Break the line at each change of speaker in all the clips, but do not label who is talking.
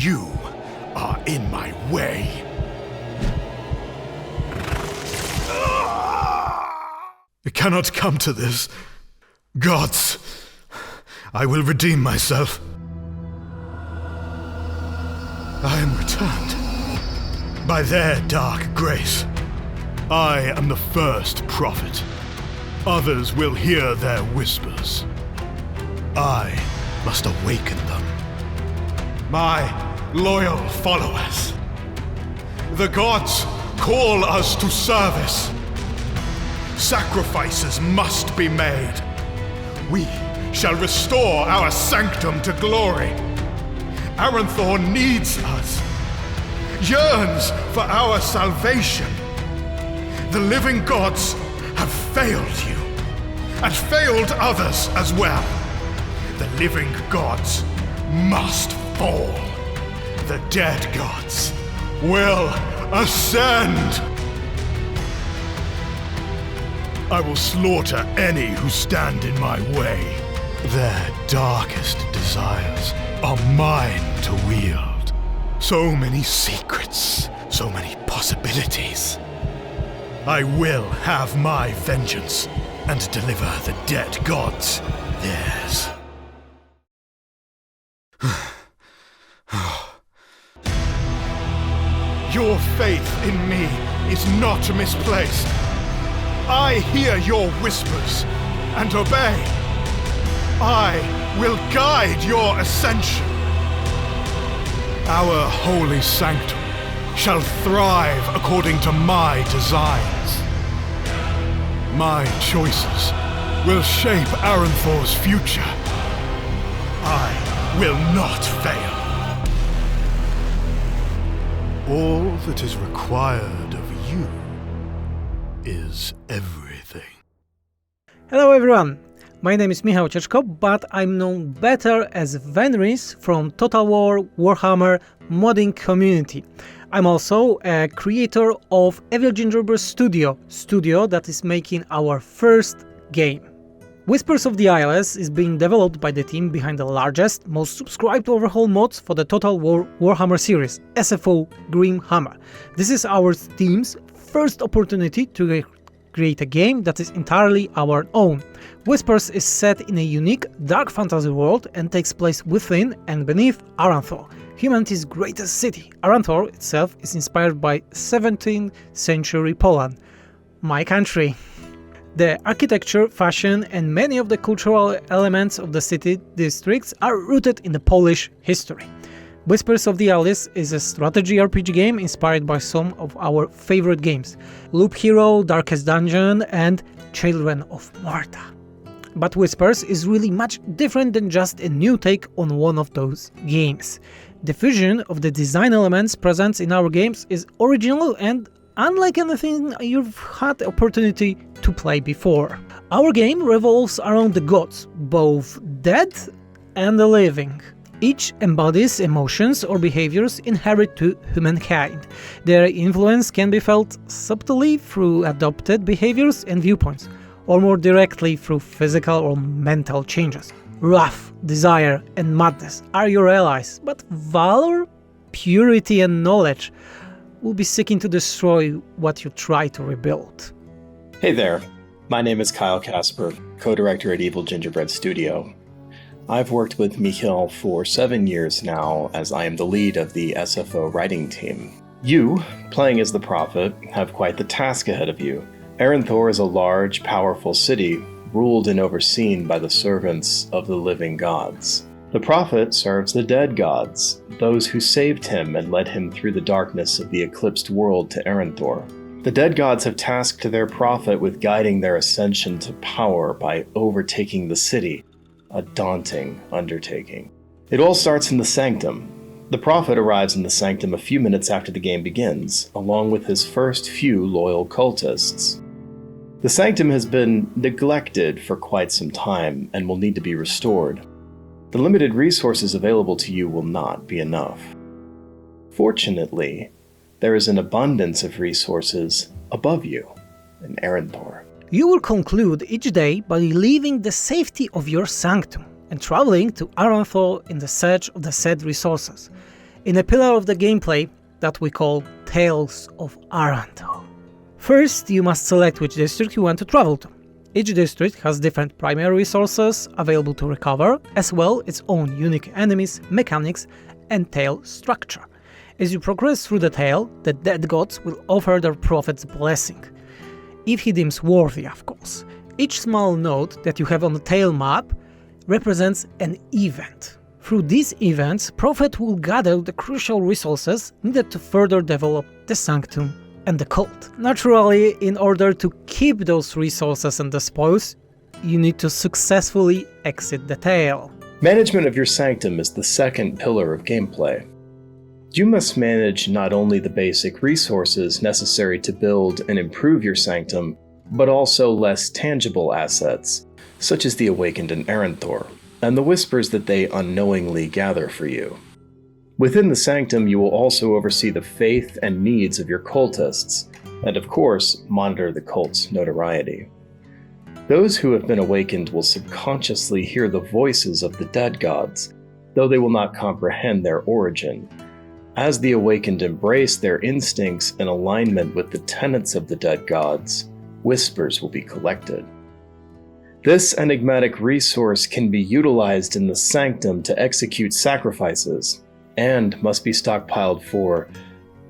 You are in my way. It cannot come to this. Gods, I will redeem myself. I am returned. By their dark grace, I am the first prophet. Others will hear their whispers. I must awaken them. My loyal followers, the gods call us to service. Sacrifices must be made. We shall restore our sanctum to glory. Aranthor needs us, yearns for our salvation. The living gods have failed you, and failed others as well. The living gods must fall. The dead gods will ascend. I will slaughter any who stand in my way. Their darkest desires are mine to wield. So many secrets, so many possibilities. I will have my vengeance and deliver the dead gods theirs. Your faith in me is not misplaced. I hear your whispers and obey. I will guide your ascension. Our holy sanctum shall thrive according to my designs. My choices will shape Aranthor's future. I will not fail. All that is required of you is everything.
Hello everyone, my name is Michał Cieczko, but I'm known better as Venris from Total War Warhammer modding community. I'm also a creator of Evil Gingerbread studio that is making our first game. Whispers of the Eyeless is being developed by the team behind the largest, most subscribed overhaul mods for the Total War Warhammer series, SFO Grimhammer. This is our team's first opportunity to create a game that is entirely our own. Whispers is set in a unique dark fantasy world and takes place within and beneath Aranthor, humanity's greatest city. Aranthor itself is inspired by 17th century Poland, my country. The architecture, fashion, and many of the cultural elements of the city districts are rooted in the Polish history. Whispers of the Eyeless is a strategy RPG game inspired by some of our favorite games: Loop Hero, Darkest Dungeon, and Children of Morta. But Whispers is really much different than just a new take on one of those games. The fusion of the design elements present in our games is original and unlike anything you've had the opportunity to play before. Our game revolves around the gods, both dead and the living. Each embodies emotions or behaviors inherent to humankind. Their influence can be felt subtly through adopted behaviors and viewpoints, or more directly through physical or mental changes. Wrath, desire, and madness are your allies, but valor, purity, and knowledge will be seeking to destroy what you try to rebuild.
Hey there, my name is Kyle Casper, co-director at Evil Gingerbread Studio. I've worked with Michał for 7 years now, as I am the lead of the SFO writing team. You, playing as the Prophet, have quite the task ahead of you. Aranthor is a large, powerful city, ruled and overseen by the servants of the living gods. The Prophet serves the dead gods, those who saved him and led him through the darkness of the eclipsed world to Aranthor. The dead gods have tasked their Prophet with guiding their ascension to power by overtaking the city, a daunting undertaking. It all starts in the Sanctum. The Prophet arrives in the Sanctum a few minutes after the game begins, along with his first few loyal cultists. The Sanctum has been neglected for quite some time and will need to be restored. The limited resources available to you will not be enough. Fortunately, there is an abundance of resources above you in Aranthor.
You will conclude each day by leaving the safety of your sanctum and traveling to Aranthor in the search of the said resources. in a pillar of the gameplay that we call Tales of Aranto. First, you must select which district you want to travel to. Each district has different primary resources available to recover, as well as its own unique enemies, mechanics, and tale structure. As you progress through the tale, the dead gods will offer their prophet's blessing, if he deems worthy, of course. Each small node that you have on the tale map represents an event. Through these events, Prophet will gather the crucial resources needed to further develop the Sanctum and the cult. Naturally, in order to keep those resources and the spoils, you need to successfully exit the tale.
Management of your Sanctum is the second pillar of gameplay. You must manage not only the basic resources necessary to build and improve your Sanctum, but also less tangible assets, such as the Awakened in Aranthor, and the whispers that they unknowingly gather for you. Within the Sanctum, you will also oversee the faith and needs of your cultists, and of course, monitor the cult's notoriety. Those who have been awakened will subconsciously hear the voices of the dead gods, though they will not comprehend their origin. As the awakened embrace their instincts in alignment with the tenets of the dead gods, whispers will be collected. This enigmatic resource can be utilized in the Sanctum to execute sacrifices, and must be stockpiled for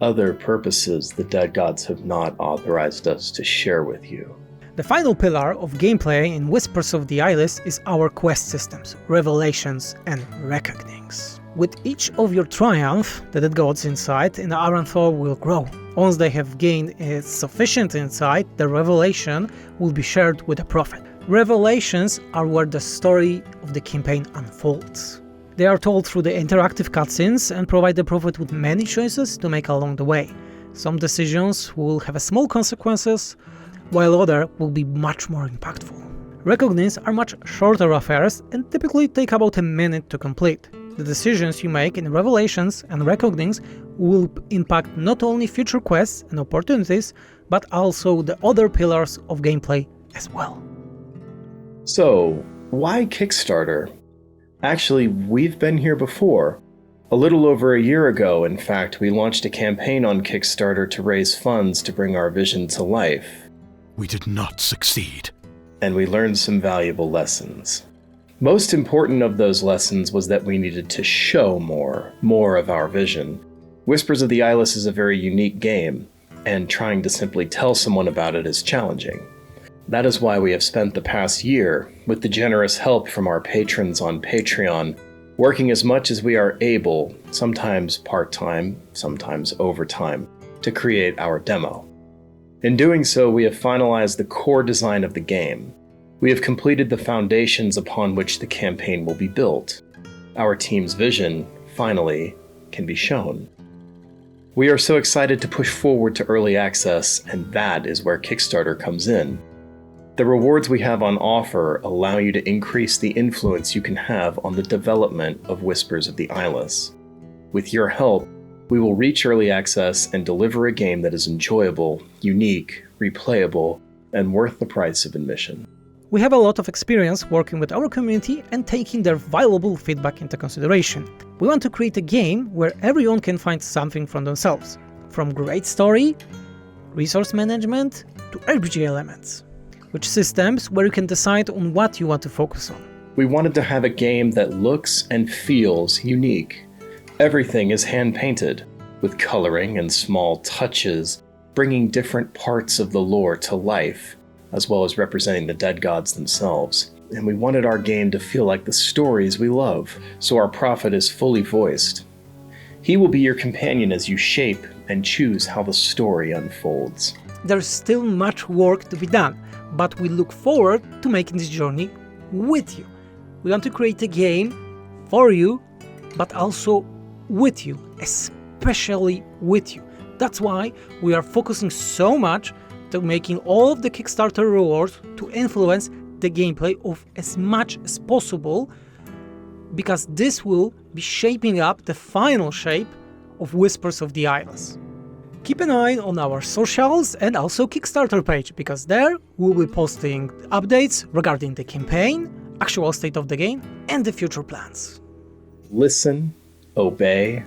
other purposes the dead gods have not authorized us to share with you.
The final pillar of gameplay in Whispers of the Eyeless is our quest systems, revelations, and reckonings. With each of your triumph, the dead gods' insight in Aranthor will grow. Once they have gained sufficient insight, the revelation will be shared with the Prophet. Revelations are where the story of the campaign unfolds. They are told through the interactive cutscenes and provide the Prophet with many choices to make along the way. Some decisions will have small consequences, while others will be much more impactful. Reckonings are much shorter affairs and typically take about a minute to complete. The decisions you make in Revelations and Reckonings will impact not only future quests and opportunities, but also the other pillars of gameplay as well.
So, why Kickstarter? Actually, we've been here before. A little over a year ago, in fact, we launched a campaign on Kickstarter to raise funds to bring our vision to life.
We did not succeed.
And we learned some valuable lessons. Most important of those lessons was that we needed to show more of our vision. Whispers of the Eyeless is a very unique game, and trying to simply tell someone about it is challenging. That is why we have spent the past year, with the generous help from our patrons on Patreon, working as much as we are able, sometimes part-time, sometimes overtime, to create our demo. In doing so, we have finalized the core design of the game. We have completed the foundations upon which the campaign will be built. Our team's vision, finally, can be shown. We are so excited to push forward to early access, and that is where Kickstarter comes in. The rewards we have on offer allow you to increase the influence you can have on the development of Whispers of the Eyeless. With your help, we will reach early access and deliver a game that is enjoyable, unique, replayable, and worth the price of admission.
We have a lot of experience working with our community and taking their valuable feedback into consideration. We want to create a game where everyone can find something from themselves, from great story, resource management, to RPG elements, with systems where you can decide on what you want to focus on.
We wanted to have a game that looks and feels unique. Everything is hand-painted, with coloring and small touches, bringing different parts of the lore to life, as well as representing the dead gods themselves. And we wanted our game to feel like the stories we love, so our prophet is fully voiced. He will be your companion as you shape and choose how the story unfolds.
There's still much work to be done, but we look forward to making this journey with you. We want to create a game for you, but also with you, especially with you. That's why we are focusing so much to making all of the Kickstarter rewards to influence the gameplay of as much as possible, because this will be shaping up the final shape of Whispers of the Eyeless. Keep an eye on our socials and also Kickstarter page, because there we'll be posting updates regarding the campaign, actual state of the game, and the future plans.
Listen, obey,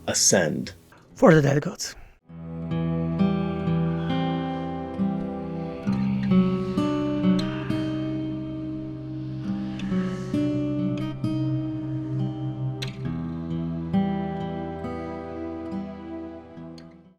ascend.
For the dead gods.